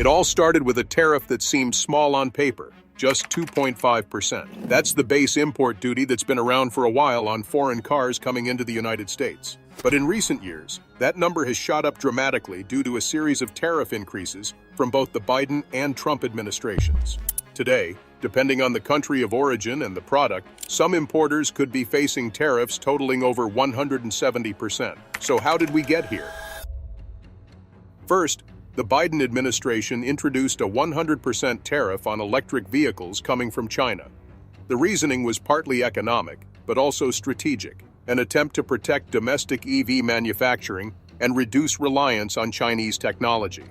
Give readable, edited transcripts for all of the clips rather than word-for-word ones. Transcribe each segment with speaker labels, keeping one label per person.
Speaker 1: It all started with a tariff that seemed small on paper, just 2.5%. That's the base import duty that's been around for a while on foreign cars coming into the United States. But in recent years, that number has shot up dramatically due to a series of tariff increases from both the Biden and Trump administrations. Today, depending on the country of origin and the product, some importers could be facing tariffs totaling over 170%. So how did we get here? First, the Biden administration introduced a 100% tariff on electric vehicles coming from China. The reasoning was partly economic, but also strategic, an attempt to protect domestic EV manufacturing and reduce reliance on Chinese technology.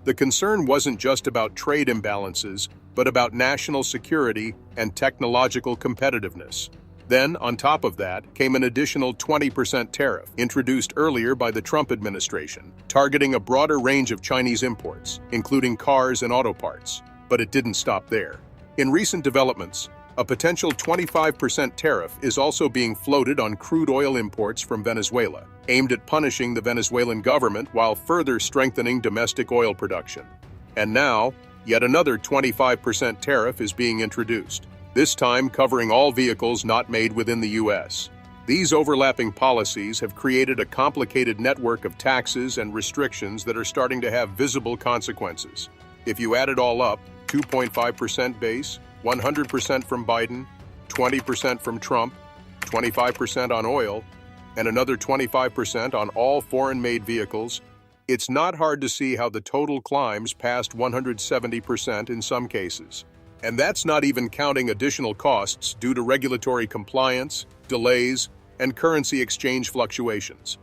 Speaker 1: The concern wasn't just about trade imbalances, but about national security and technological competitiveness. Then, on top of that, came an additional 20% tariff, introduced earlier by the Trump administration, targeting a broader range of Chinese imports, including cars and auto parts. But it didn't stop there. In recent developments, a potential 25% tariff is also being floated on crude oil imports from Venezuela, aimed at punishing the Venezuelan government while further strengthening domestic oil production. And now, yet another 25% tariff is being introduced, this time covering all vehicles not made within the U.S. These overlapping policies have created a complicated network of taxes and restrictions that are starting to have visible consequences. If you add it all up, 2.5% base, 100% from Biden, 20% from Trump, 25% on oil, and another 25% on all foreign-made vehicles, it's not hard to see how the total climbs past 170% in some cases. And that's not even counting additional costs due to regulatory compliance, delays, and currency exchange fluctuations.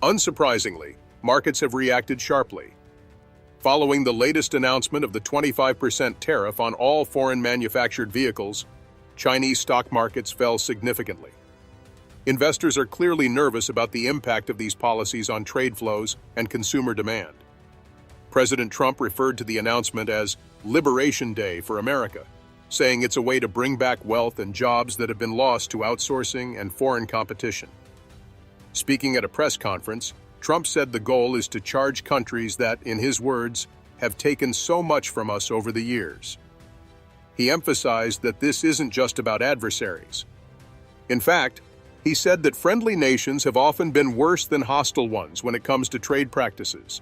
Speaker 1: Unsurprisingly, markets have reacted sharply. Following the latest announcement of the 25% tariff on all foreign manufactured vehicles, Chinese stock markets fell significantly. Investors are clearly nervous about the impact of these policies on trade flows and consumer demand. President Trump referred to the announcement as Liberation Day for America, saying it's a way to bring back wealth and jobs that have been lost to outsourcing and foreign competition. Speaking at a press conference, Trump said the goal is to charge countries that, in his words, have taken so much from us over the years. He emphasized that this isn't just about adversaries. In fact, he said that friendly nations have often been worse than hostile ones when it comes to trade practices.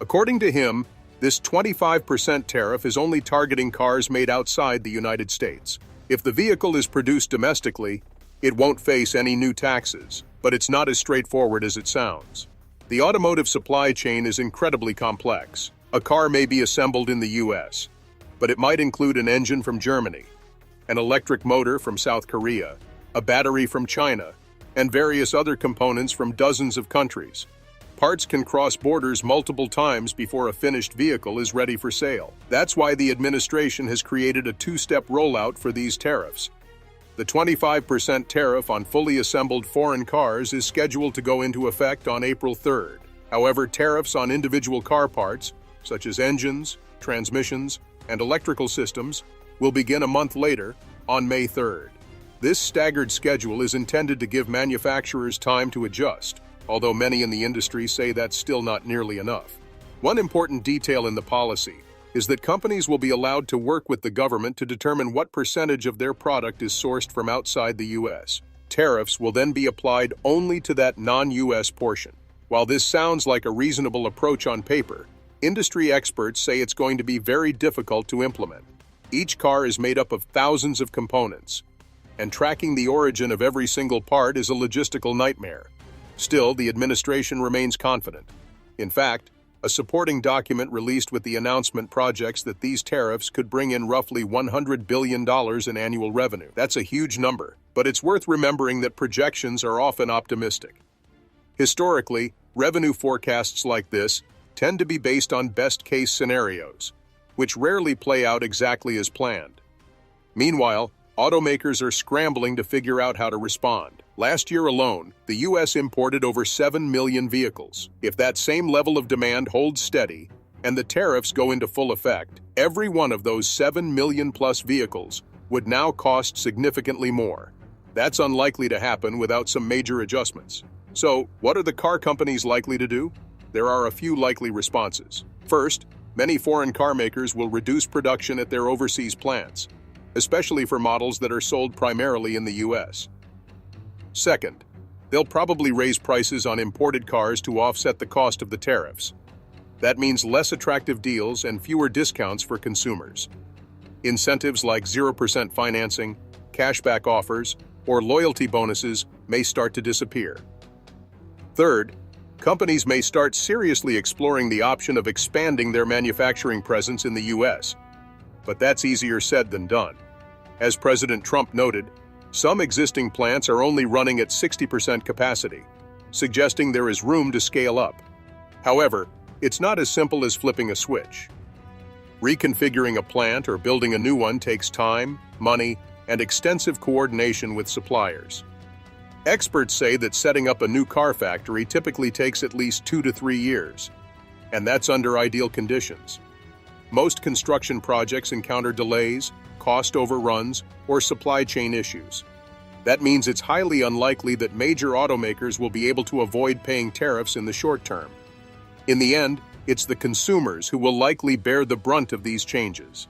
Speaker 1: According to him, this 25% tariff is only targeting cars made outside the United States. If the vehicle is produced domestically, it won't face any new taxes, but it's not as straightforward as it sounds. The automotive supply chain is incredibly complex. A car may be assembled in the US, but it might include an engine from Germany, an electric motor from South Korea, a battery from China, and various other components from dozens of countries. Parts can cross borders multiple times before a finished vehicle is ready for sale. That's why the administration has created a two-step rollout for these tariffs. The 25% tariff on fully assembled foreign cars is scheduled to go into effect on April 3rd. However, tariffs on individual car parts, such as engines, transmissions, and electrical systems, will begin a month later, on May 3rd. This staggered schedule is intended to give manufacturers time to adjust, although many in the industry say that's still not nearly enough. One important detail in the policy is that companies will be allowed to work with the government to determine what percentage of their product is sourced from outside the U.S. Tariffs will then be applied only to that non-U.S. portion. While this sounds like a reasonable approach on paper, industry experts say it's going to be very difficult to implement. Each car is made up of thousands of components, and tracking the origin of every single part is a logistical nightmare. Still, the administration remains confident. In fact, a supporting document released with the announcement projects that these tariffs could bring in roughly $100 billion in annual revenue. That's a huge number, but it's worth remembering that projections are often optimistic. Historically, revenue forecasts like this tend to be based on best-case scenarios, which rarely play out exactly as planned. Meanwhile, automakers are scrambling to figure out how to respond. Last year alone, the U.S. imported over 7 million vehicles. If that same level of demand holds steady and the tariffs go into full effect, every one of those 7 million-plus vehicles would now cost significantly more. That's unlikely to happen without some major adjustments. So, what are the car companies likely to do? There are a few likely responses. First, many foreign car makers will reduce production at their overseas plants, especially for models that are sold primarily in the US. Second, they'll probably raise prices on imported cars to offset the cost of the tariffs. That means less attractive deals and fewer discounts for consumers. Incentives like 0% financing, cashback offers, or loyalty bonuses may start to disappear. Third, companies may start seriously exploring the option of expanding their manufacturing presence in the US. But that's easier said than done. As President Trump noted, some existing plants are only running at 60% capacity, suggesting there is room to scale up. However, it's not as simple as flipping a switch. Reconfiguring a plant or building a new one takes time, money, and extensive coordination with suppliers. Experts say that setting up a new car factory typically takes at least 2 to 3 years, and that's under ideal conditions. Most construction projects encounter delays, cost overruns, or supply chain issues. That means it's highly unlikely that major automakers will be able to avoid paying tariffs in the short term. In the end, it's the consumers who will likely bear the brunt of these changes.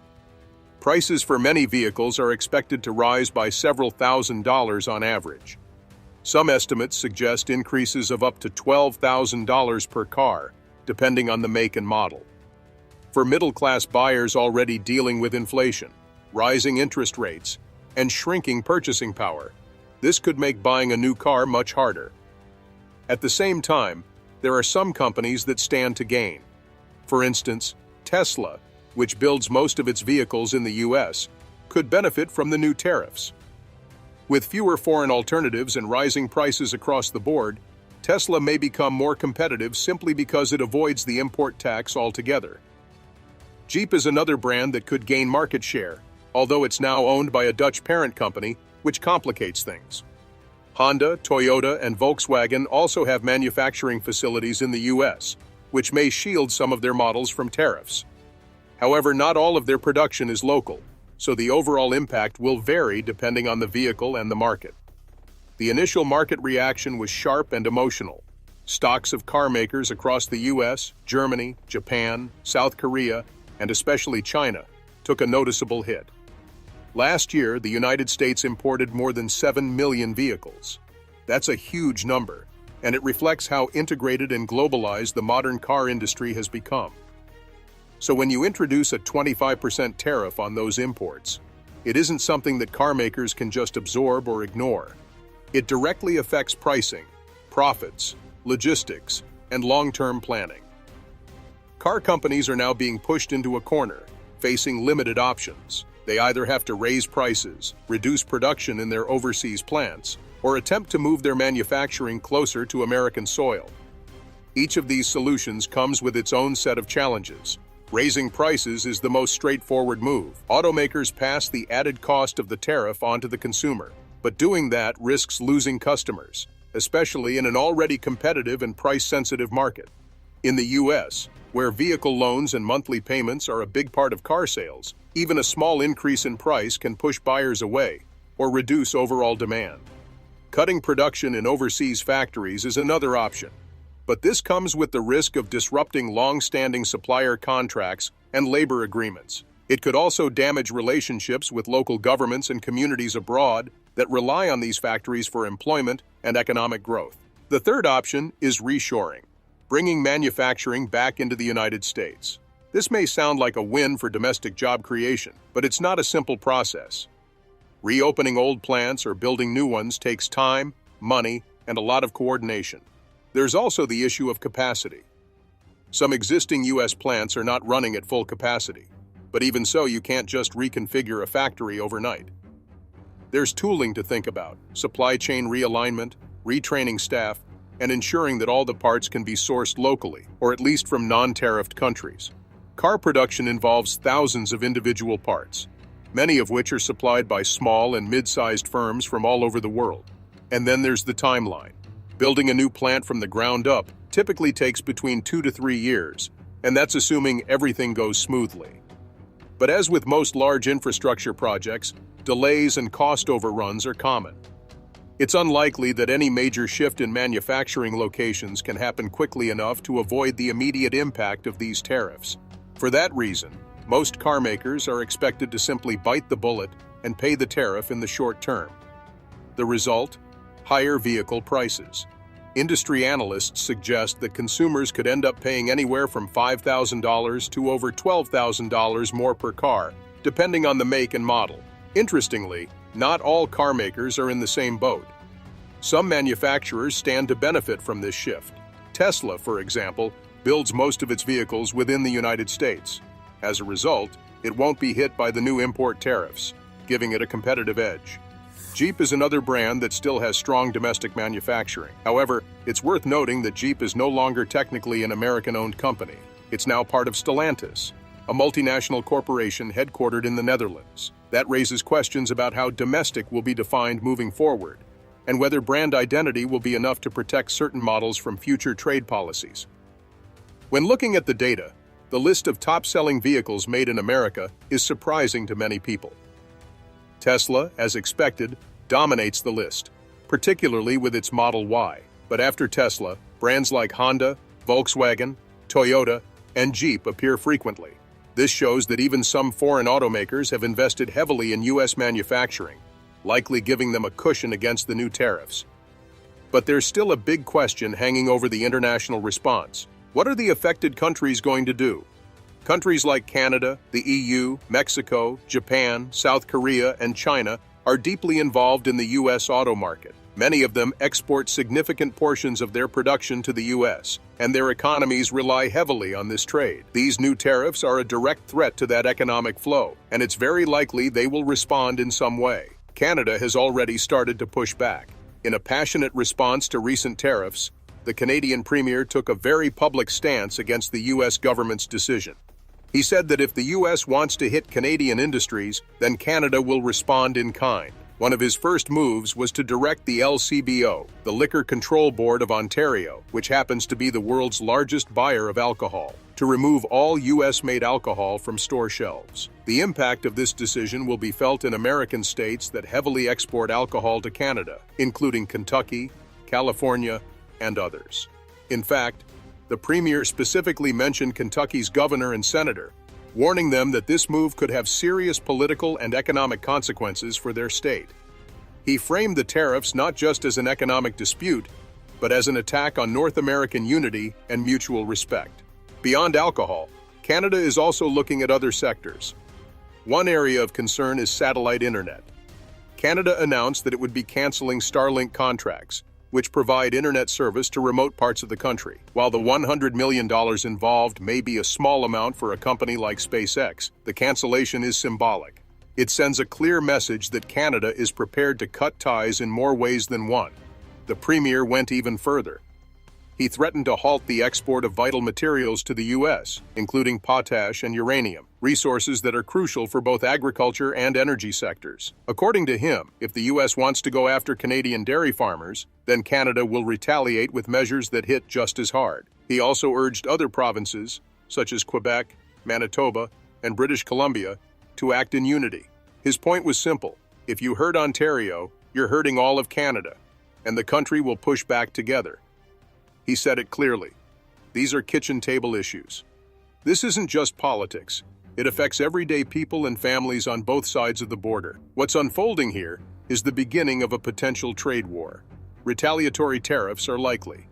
Speaker 1: Prices for many vehicles are expected to rise by several $1,000s on average. Some estimates suggest increases of up to $12,000 per car, depending on the make and model. For middle-class buyers already dealing with inflation, rising interest rates, and shrinking purchasing power, this could make buying a new car much harder. At the same time, there are some companies that stand to gain. For instance, Tesla, which builds most of its vehicles in the US, could benefit from the new tariffs. With fewer foreign alternatives and rising prices across the board, Tesla may become more competitive simply because it avoids the import tax altogether. Jeep is another brand that could gain market share, although it's now owned by a Dutch parent company, which complicates things. Honda, Toyota, and Volkswagen also have manufacturing facilities in the US, which may shield some of their models from tariffs. However, not all of their production is local, so the overall impact will vary depending on the vehicle and the market. The initial market reaction was sharp and emotional. Stocks of car makers across the US, Germany, Japan, South Korea, and especially China took a noticeable hit. Last year, the United States imported more than 7 million vehicles. That's a huge number, and it reflects how integrated and globalized the modern car industry has become. So when you introduce a 25% tariff on those imports, it isn't something that car makers can just absorb or ignore. It directly affects pricing, profits, logistics, and long-term planning. Car companies are now being pushed into a corner, facing limited options. They either have to raise prices, reduce production in their overseas plants, or attempt to move their manufacturing closer to American soil. Each of these solutions comes with its own set of challenges. Raising prices is the most straightforward move. Automakers pass the added cost of the tariff onto the consumer, but doing that risks losing customers, especially in an already competitive and price-sensitive market. In the US, where vehicle loans and monthly payments are a big part of car sales, even a small increase in price can push buyers away or reduce overall demand. Cutting production in overseas factories is another option, but this comes with the risk of disrupting long-standing supplier contracts and labor agreements. It could also damage relationships with local governments and communities abroad that rely on these factories for employment and economic growth. The third option is reshoring, bringing manufacturing back into the United States. This may sound like a win for domestic job creation, but it's not a simple process. Reopening old plants or building new ones takes time, money, and a lot of coordination. There's also the issue of capacity. Some existing U.S. plants are not running at full capacity, but even so, you can't just reconfigure a factory overnight. There's tooling to think about, supply chain realignment, retraining staff, and ensuring that all the parts can be sourced locally, or at least from non-tariffed countries. Car production involves thousands of individual parts, many of which are supplied by small and mid-sized firms from all over the world. And then there's the timeline. Building a new plant from the ground up typically takes between 2 to 3 years, and that's assuming everything goes smoothly. But as with most large infrastructure projects, delays and cost overruns are common. It's unlikely that any major shift in manufacturing locations can happen quickly enough to avoid the immediate impact of these tariffs. For that reason, most car makers are expected to simply bite the bullet and pay the tariff in the short term. The result? Higher vehicle prices. Industry analysts suggest that consumers could end up paying anywhere from $5,000 to over $12,000 more per car, depending on the make and model. Interestingly, not all car makers are in the same boat. Some manufacturers stand to benefit from this shift. Tesla, for example, builds most of its vehicles within the United States. As a result, it won't be hit by the new import tariffs, giving it a competitive edge. Jeep is another brand that still has strong domestic manufacturing. However, it's worth noting that Jeep is no longer technically an American-owned company. It's now part of Stellantis, a multinational corporation headquartered in the Netherlands. That raises questions about how domestic will be defined moving forward, and whether brand identity will be enough to protect certain models from future trade policies. When looking at the data, the list of top-selling vehicles made in America is surprising to many people. Tesla, as expected, dominates the list, particularly with its Model Y. But after Tesla, brands like Honda, Volkswagen, Toyota, and Jeep appear frequently. This shows that even some foreign automakers have invested heavily in U.S. manufacturing, likely giving them a cushion against the new tariffs. But there's still a big question hanging over the international response. What are the affected countries going to do? Countries like Canada, the EU, Mexico, Japan, South Korea, and China are deeply involved in the U.S. auto market. Many of them export significant portions of their production to the U.S., and their economies rely heavily on this trade. These new tariffs are a direct threat to that economic flow, and it's very likely they will respond in some way. Canada has already started to push back. In a passionate response to recent tariffs, the Canadian Premier took a very public stance against the U.S. government's decision. He said that if the U.S. wants to hit Canadian industries, then Canada will respond in kind. One of his first moves was to direct the LCBO, the Liquor Control Board of Ontario, which happens to be the world's largest buyer of alcohol, to remove all U.S.-made alcohol from store shelves. The impact of this decision will be felt in American states that heavily export alcohol to Canada, including Kentucky, California, and others. In fact, the Premier specifically mentioned Kentucky's governor and senator, warning them that this move could have serious political and economic consequences for their state. He framed the tariffs not just as an economic dispute, but as an attack on North American unity and mutual respect. Beyond alcohol, Canada is also looking at other sectors. One area of concern is satellite internet. Canada announced that it would be canceling Starlink contracts, which provide internet service to remote parts of the country. While the $100 million involved may be a small amount for a company like SpaceX, the cancellation is symbolic. It sends a clear message that Canada is prepared to cut ties in more ways than one. The Premier went even further. He threatened to halt the export of vital materials to the U.S., including potash and uranium, resources that are crucial for both agriculture and energy sectors. According to him, if the U.S. wants to go after Canadian dairy farmers, then Canada will retaliate with measures that hit just as hard. He also urged other provinces, such as Quebec, Manitoba, and British Columbia, to act in unity. His point was simple: if you hurt Ontario, you're hurting all of Canada, and the country will push back together. He said it clearly. These are kitchen table issues. This isn't just politics. It affects everyday people and families on both sides of the border. What's unfolding here is the beginning of a potential trade war. Retaliatory tariffs are likely.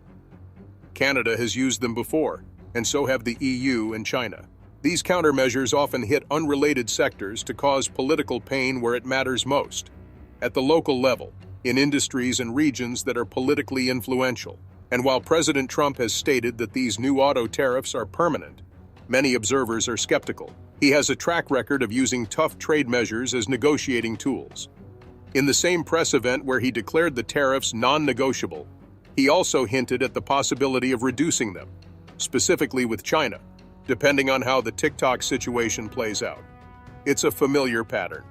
Speaker 1: Canada has used them before, and so have the EU and China. These countermeasures often hit unrelated sectors to cause political pain where it matters most, at the local level, in industries and regions that are politically influential. And while President Trump has stated that these new auto tariffs are permanent, many observers are skeptical. He has a track record of using tough trade measures as negotiating tools. In the same press event where he declared the tariffs non-negotiable, he also hinted at the possibility of reducing them, specifically with China, depending on how the TikTok situation plays out. It's a familiar pattern.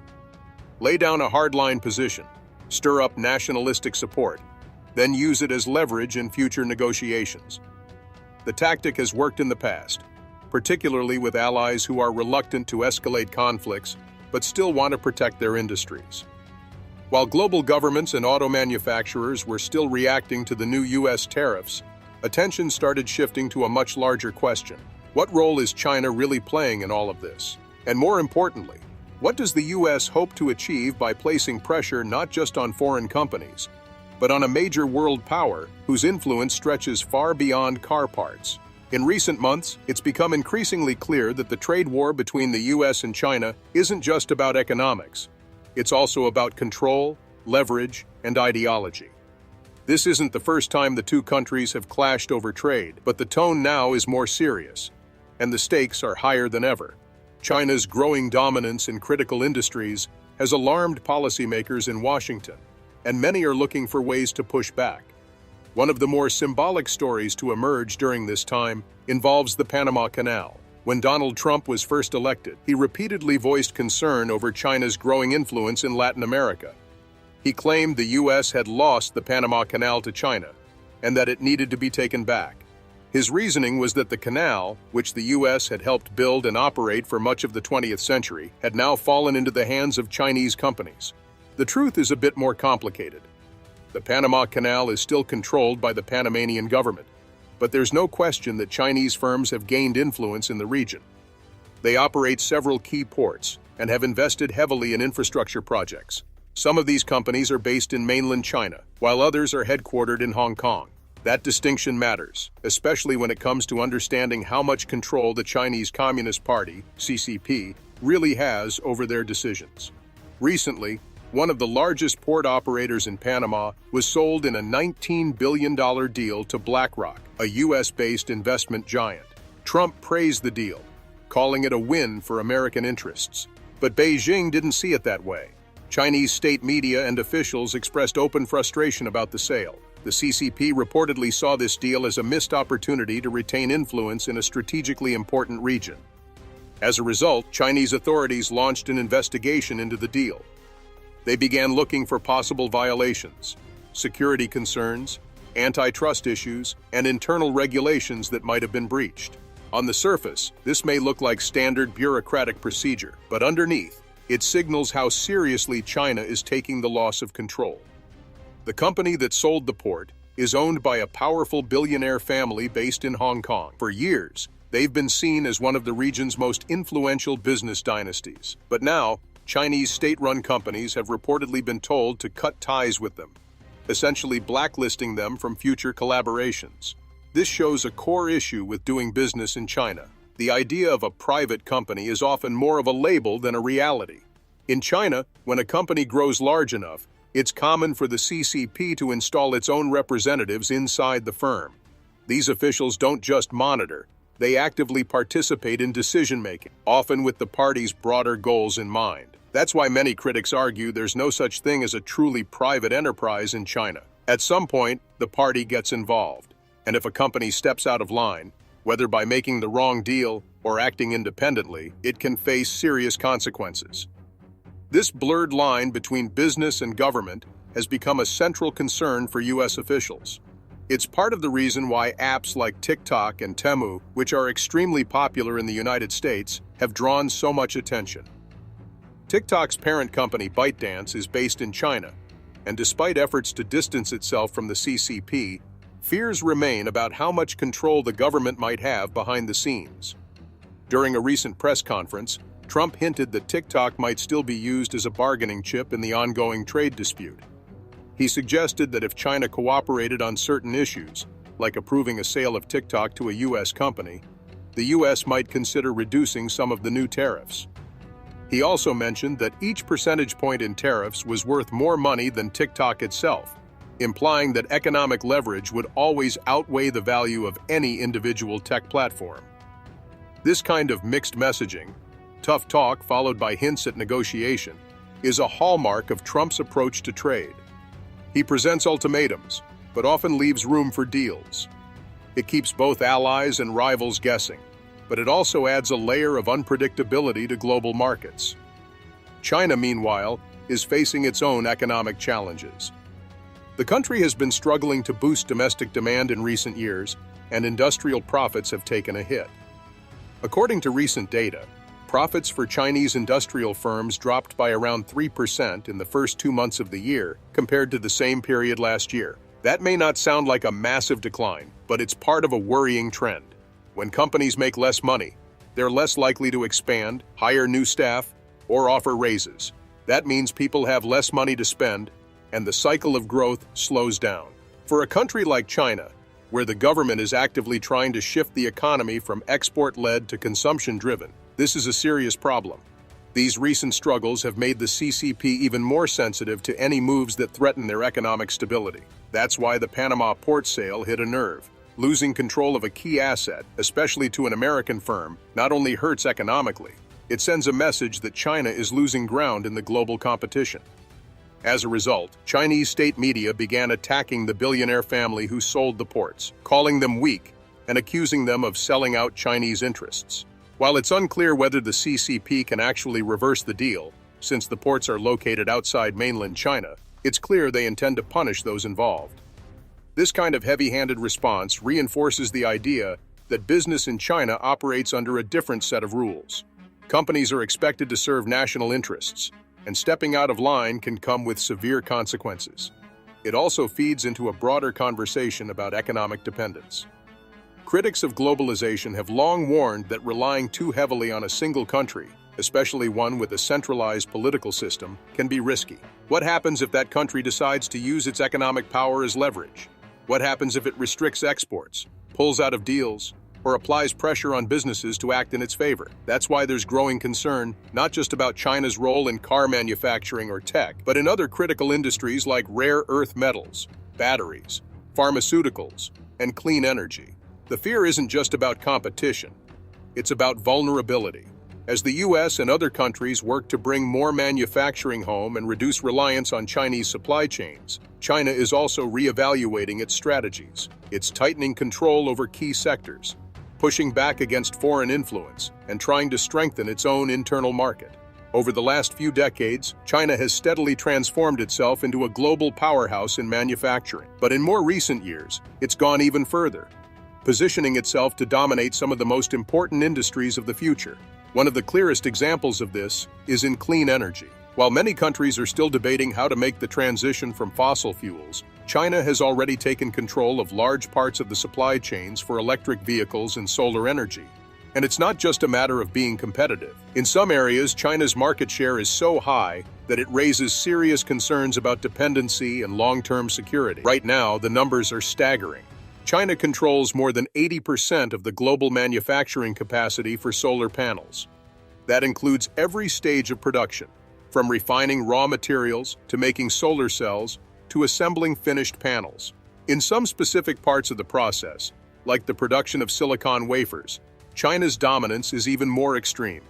Speaker 1: Lay down a hardline position, stir up nationalistic support, then use it as leverage in future negotiations. The tactic has worked in the past, particularly with allies who are reluctant to escalate conflicts but still want to protect their industries. While global governments and auto manufacturers were still reacting to the new U.S. tariffs, attention started shifting to a much larger question: What role is China really playing in all of this? And more importantly, what does the US hope to achieve by placing pressure not just on foreign companies, but on a major world power whose influence stretches far beyond car parts? In recent months, it's become increasingly clear that the trade war between the US and China isn't just about economics. It's also about control, leverage, and ideology. This isn't the first time the two countries have clashed over trade, but the tone now is more serious, and the stakes are higher than ever. China's growing dominance in critical industries has alarmed policymakers in Washington, and many are looking for ways to push back. One of the more symbolic stories to emerge during this time involves the Panama Canal. When Donald Trump was first elected, he repeatedly voiced concern over China's growing influence in Latin America. He claimed the U.S. had lost the Panama Canal to China, and that it needed to be taken back. His reasoning was that the canal, which the U.S. had helped build and operate for much of the 20th century, had now fallen into the hands of Chinese companies. The truth is a bit more complicated. The Panama Canal is still controlled by the Panamanian government, but there's no question that Chinese firms have gained influence in the region. They operate several key ports and have invested heavily in infrastructure projects. Some of these companies are based in mainland China, while others are headquartered in Hong Kong. That distinction matters, especially when it comes to understanding how much control the Chinese Communist Party, CCP, really has over their decisions. Recently, one of the largest port operators in Panama was sold in a $19 billion deal to BlackRock, a US-based investment giant. Trump praised the deal, calling it a win for American interests. But Beijing didn't see it that way. Chinese state media and officials expressed open frustration about the sale. The CCP reportedly saw this deal as a missed opportunity to retain influence in a strategically important region. As a result, Chinese authorities launched an investigation into the deal. They began looking for possible violations, security concerns, antitrust issues, and internal regulations that might have been breached. On the surface, this may look like standard bureaucratic procedure, but underneath, it signals how seriously China is taking the loss of control. The company that sold the port is owned by a powerful billionaire family based in Hong Kong. For years, they've been seen as one of the region's most influential business dynasties. But now, Chinese state-run companies have reportedly been told to cut ties with them, essentially blacklisting them from future collaborations. This shows a core issue with doing business in China. The idea of a private company is often more of a label than a reality. In China, when a company grows large enough, it's common for the CCP to install its own representatives inside the firm. These officials don't just monitor, they actively participate in decision-making, often with the party's broader goals in mind. That's why many critics argue there's no such thing as a truly private enterprise in China. At some point, the party gets involved, and if a company steps out of line, whether by making the wrong deal or acting independently, it can face serious consequences. This blurred line between business and government has become a central concern for U.S. officials. It's part of the reason why apps like TikTok and Temu, which are extremely popular in the United States, have drawn so much attention. TikTok's parent company ByteDance is based in China, and despite efforts to distance itself from the CCP, fears remain about how much control the government might have behind the scenes. During a recent press conference, Trump hinted that TikTok might still be used as a bargaining chip in the ongoing trade dispute. He suggested that if China cooperated on certain issues, like approving a sale of TikTok to a U.S. company, the U.S. might consider reducing some of the new tariffs. He also mentioned that each percentage point in tariffs was worth more money than TikTok itself, implying that economic leverage would always outweigh the value of any individual tech platform. This kind of mixed messaging, tough talk followed by hints at negotiation, is a hallmark of Trump's approach to trade. He presents ultimatums, but often leaves room for deals. It keeps both allies and rivals guessing, but it also adds a layer of unpredictability to global markets. China, meanwhile, is facing its own economic challenges. The country has been struggling to boost domestic demand in recent years, and industrial profits have taken a hit. According to recent data, profits for Chinese industrial firms dropped by around 3% in the first 2 months of the year compared to the same period last year. That may not sound like a massive decline, but it's part of a worrying trend. When companies make less money, they're less likely to expand, hire new staff, or offer raises. That means people have less money to spend, and the cycle of growth slows down. For a country like China, where the government is actively trying to shift the economy from export-led to consumption-driven, this is a serious problem. These recent struggles have made the CCP even more sensitive to any moves that threaten their economic stability. That's why the Panama port sale hit a nerve. Losing control of a key asset, especially to an American firm, not only hurts economically, it sends a message that China is losing ground in the global competition. As a result, Chinese state media began attacking the billionaire family who sold the ports, calling them weak and accusing them of selling out Chinese interests. While it's unclear whether the CCP can actually reverse the deal, since the ports are located outside mainland China, it's clear they intend to punish those involved. This kind of heavy-handed response reinforces the idea that business in China operates under a different set of rules. Companies are expected to serve national interests, and stepping out of line can come with severe consequences. It also feeds into a broader conversation about economic dependence. Critics of globalization have long warned that relying too heavily on a single country, especially one with a centralized political system, can be risky. What happens if that country decides to use its economic power as leverage? What happens if it restricts exports, pulls out of deals, or applies pressure on businesses to act in its favor? That's why there's growing concern, not just about China's role in car manufacturing or tech, but in other critical industries like rare earth metals, batteries, pharmaceuticals, and clean energy. The fear isn't just about competition, it's about vulnerability. As the US and other countries work to bring more manufacturing home and reduce reliance on Chinese supply chains, China is also reevaluating its strategies. It's tightening control over key sectors, pushing back against foreign influence, and trying to strengthen its own internal market. Over the last few decades, China has steadily transformed itself into a global powerhouse in manufacturing. But in more recent years, it's gone even further, positioning itself to dominate some of the most important industries of the future. One of the clearest examples of this is in clean energy. While many countries are still debating how to make the transition from fossil fuels, China has already taken control of large parts of the supply chains for electric vehicles and solar energy. And it's not just a matter of being competitive. In some areas, China's market share is so high that it raises serious concerns about dependency and long-term security. Right now, the numbers are staggering. China controls more than 80% of the global manufacturing capacity for solar panels. That includes every stage of production, from refining raw materials to making solar cells to assembling finished panels. In some specific parts of the process, like the production of silicon wafers, China's dominance is even more extreme,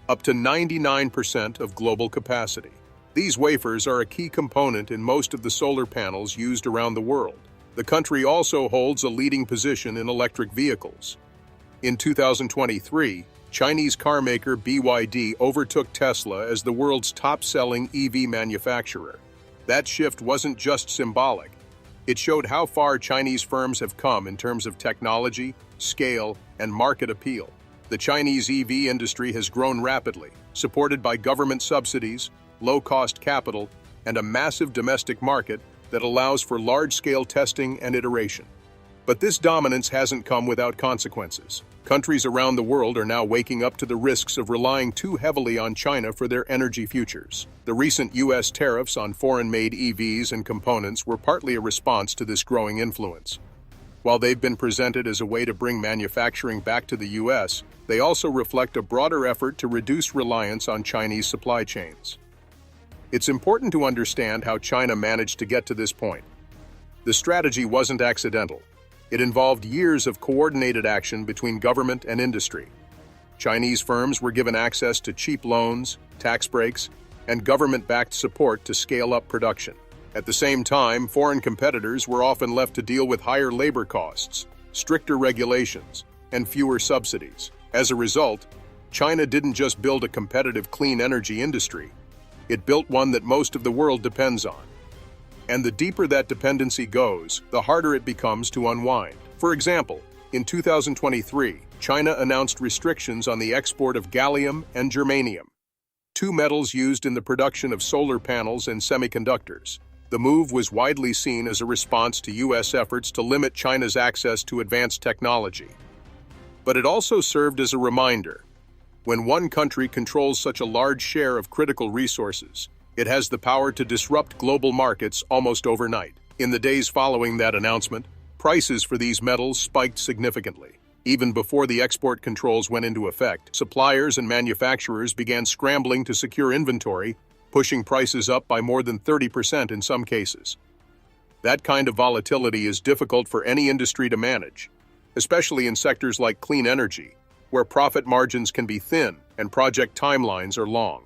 Speaker 1: up to 99% of global capacity. These wafers are a key component in most of the solar panels used around the world. The country also holds a leading position in electric vehicles. In 2023, Chinese carmaker BYD overtook Tesla as the world's top-selling EV manufacturer. That shift wasn't just symbolic. It showed how far Chinese firms have come in terms of technology, scale, and market appeal. The Chinese EV industry has grown rapidly, supported by government subsidies, low-cost capital, and a massive domestic market that allows for large-scale testing and iteration. But this dominance hasn't come without consequences. Countries around the world are now waking up to the risks of relying too heavily on China for their energy futures. The recent US tariffs on foreign-made EVs and components were partly a response to this growing influence. While they've been presented as a way to bring manufacturing back to the US, they also reflect a broader effort to reduce reliance on Chinese supply chains. It's important to understand how China managed to get to this point. The strategy wasn't accidental. It involved years of coordinated action between government and industry. Chinese firms were given access to cheap loans, tax breaks, and government-backed support to scale up production. At the same time, foreign competitors were often left to deal with higher labor costs, stricter regulations, and fewer subsidies. As a result, China didn't just build a competitive clean energy industry, it built one that most of the world depends on. And the deeper that dependency goes, the harder it becomes to unwind. For example, in 2023, China announced restrictions on the export of gallium and germanium, two metals used in the production of solar panels and semiconductors. The move was widely seen as a response to US efforts to limit China's access to advanced technology. But it also served as a reminder. When one country controls such a large share of critical resources, it has the power to disrupt global markets almost overnight. In the days following that announcement, prices for these metals spiked significantly. Even before the export controls went into effect, suppliers and manufacturers began scrambling to secure inventory, pushing prices up by more than 30% in some cases. That kind of volatility is difficult for any industry to manage, especially in sectors like clean energy, where profit margins can be thin and project timelines are long.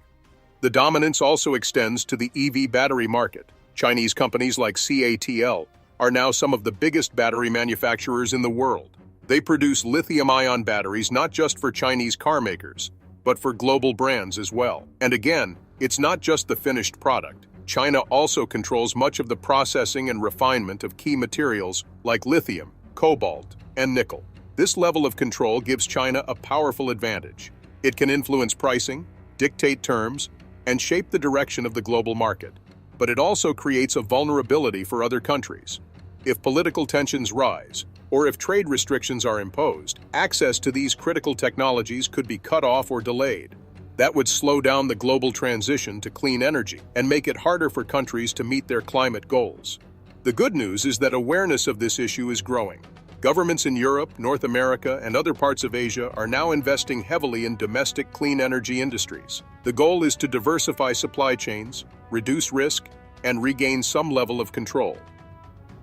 Speaker 1: The dominance also extends to the EV battery market. Chinese companies like CATL are now some of the biggest battery manufacturers in the world. They produce lithium-ion batteries not just for Chinese car makers, but for global brands as well. And again, it's not just the finished product. China also controls much of the processing and refinement of key materials like lithium, cobalt, and nickel. This level of control gives China a powerful advantage. It can influence pricing, dictate terms, and shape the direction of the global market. But it also creates a vulnerability for other countries. If political tensions rise, or if trade restrictions are imposed, access to these critical technologies could be cut off or delayed. That would slow down the global transition to clean energy and make it harder for countries to meet their climate goals. The good news is that awareness of this issue is growing. Governments in Europe, North America, and other parts of Asia are now investing heavily in domestic clean energy industries. The goal is to diversify supply chains, reduce risk, and regain some level of control.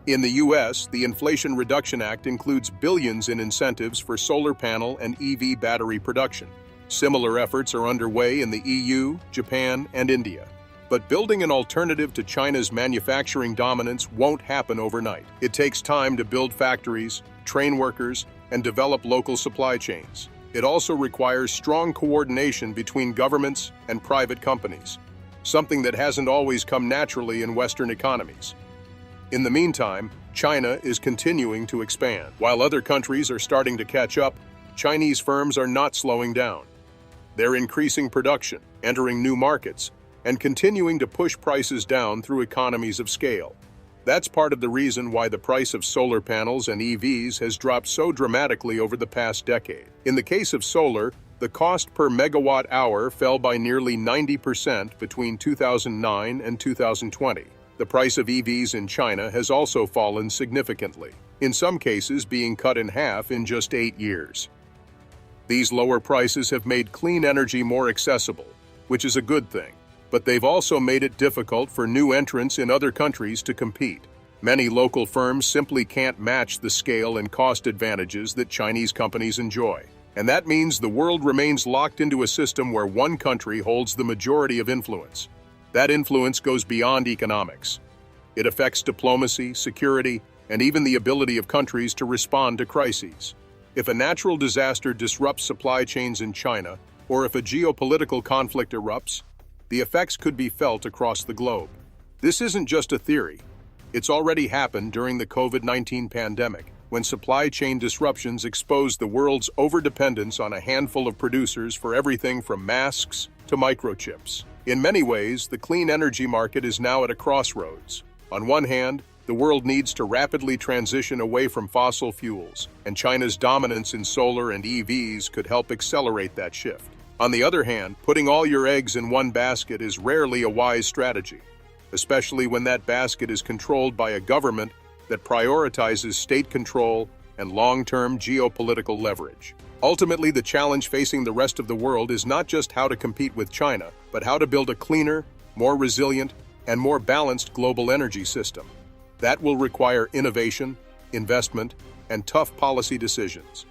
Speaker 1: In the U.S., the Inflation Reduction Act includes billions in incentives for solar panel and EV battery production. Similar efforts are underway in the EU, Japan, and India. But building an alternative to China's manufacturing dominance won't happen overnight. It takes time to build factories, train workers, and develop local supply chains. It also requires strong coordination between governments and private companies, something that hasn't always come naturally in Western economies. In the meantime, China is continuing to expand. While other countries are starting to catch up, Chinese firms are not slowing down. They're increasing production, entering new markets, and continuing to push prices down through economies of scale. That's part of the reason why the price of solar panels and EVs has dropped so dramatically over the past decade. In the case of solar, the cost per megawatt hour fell by nearly 90% between 2009 and 2020. The price of EVs in China has also fallen significantly, in some cases being cut in half in just 8 years. These lower prices have made clean energy more accessible, which is a good thing, but they've also made it difficult for new entrants in other countries to compete. Many local firms simply can't match the scale and cost advantages that Chinese companies enjoy. And that means the world remains locked into a system where one country holds the majority of influence. That influence goes beyond economics. It affects diplomacy, security, and even the ability of countries to respond to crises. If a natural disaster disrupts supply chains in China, or if a geopolitical conflict erupts, the effects could be felt across the globe. This isn't just a theory. It's already happened during the COVID-19 pandemic, when supply chain disruptions exposed the world's overdependence on a handful of producers for everything from masks to microchips. In many ways, the clean energy market is now at a crossroads. On one hand, the world needs to rapidly transition away from fossil fuels, and China's dominance in solar and EVs could help accelerate that shift. On the other hand, putting all your eggs in one basket is rarely a wise strategy, especially when that basket is controlled by a government that prioritizes state control and long-term geopolitical leverage. Ultimately, the challenge facing the rest of the world is not just how to compete with China, but how to build a cleaner, more resilient, and more balanced global energy system. That will require innovation, investment, and tough policy decisions.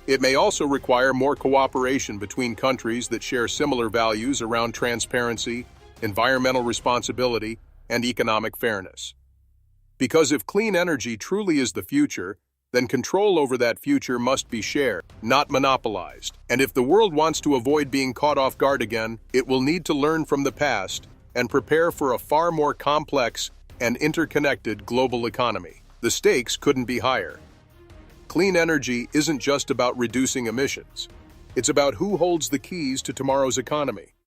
Speaker 1: It may also require more cooperation between countries that share similar values around transparency, environmental responsibility, and economic fairness. Because if clean energy truly is the future, then control over that future must be shared, not monopolized. And if the world wants to avoid being caught off guard again, it will need to learn from the past and prepare for a far more complex and interconnected global economy. The stakes couldn't be higher. Clean energy isn't just about reducing emissions. It's about who holds the keys to tomorrow's economy.